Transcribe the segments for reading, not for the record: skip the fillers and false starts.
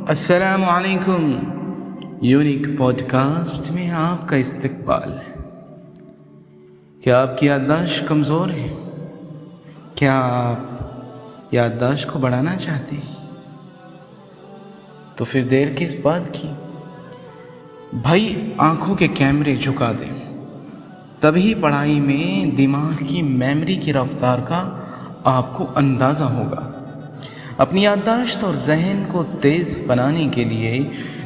السلام علیکم. Unique pod cost میں آپ کا استقبال. کیا آپ کی یادداشت کمزور ہے؟ کیا آپ یادداشت کو بڑھانا چاہتے ہیں؟ تو پھر دیر کس بات کی؟ بھائی آنکھوں کے کیمرے جھکا دیں، تبھی پڑھائی میں دماغ کی میموری کی رفتار کا آپ کو اندازہ ہوگا. اپنی یادداشت اور ذہن کو تیز بنانے کے لیے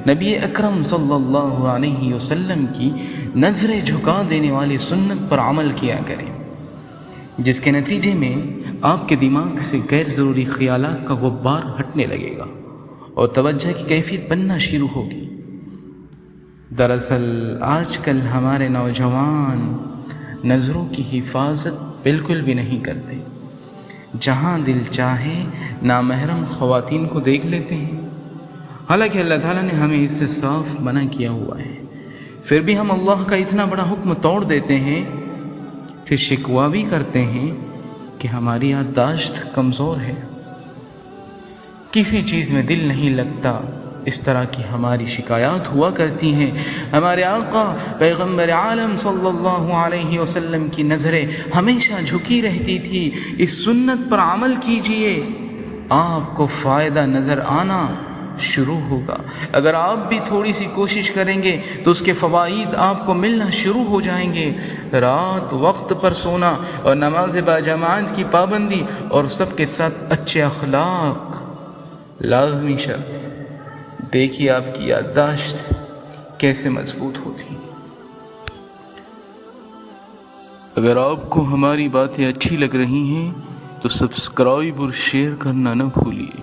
نبی اکرم صلی اللہ علیہ وسلم کی نظریں جھکا دینے والی سنت پر عمل کیا کریں، جس کے نتیجے میں آپ کے دماغ سے غیر ضروری خیالات کا غبار ہٹنے لگے گا اور توجہ کی کیفیت بننا شروع ہوگی. دراصل آج کل ہمارے نوجوان نظروں کی حفاظت بالکل بھی نہیں کرتے. جہاں دل چاہے نامحرم خواتین کو دیکھ لیتے ہیں، حالانکہ اللہ تعالیٰ نے ہمیں اس سے صاف منع کیا ہوا ہے. پھر بھی ہم اللہ کا اتنا بڑا حکم توڑ دیتے ہیں، پھر شکوہ بھی کرتے ہیں کہ ہماری یادداشت کمزور ہے، کسی چیز میں دل نہیں لگتا. اس طرح کی ہماری شکایات ہوا کرتی ہیں. ہمارے آقا پیغمبر عالم صلی اللہ علیہ وسلم کی نظریں ہمیشہ جھکی رہتی تھی. اس سنت پر عمل کیجئے، آپ کو فائدہ نظر آنا شروع ہوگا. اگر آپ بھی تھوڑی سی کوشش کریں گے تو اس کے فوائد آپ کو ملنا شروع ہو جائیں گے. رات وقت پر سونا اور نماز باجماعت کی پابندی اور سب کے ساتھ اچھے اخلاق لازمی شرط ہے. دیکھیے آپ کی یادداشت کیسے مضبوط ہوتی. اگر آپ کو ہماری باتیں اچھی لگ رہی ہیں تو سبسکرائب اور شیئر کرنا نہ بھولیے.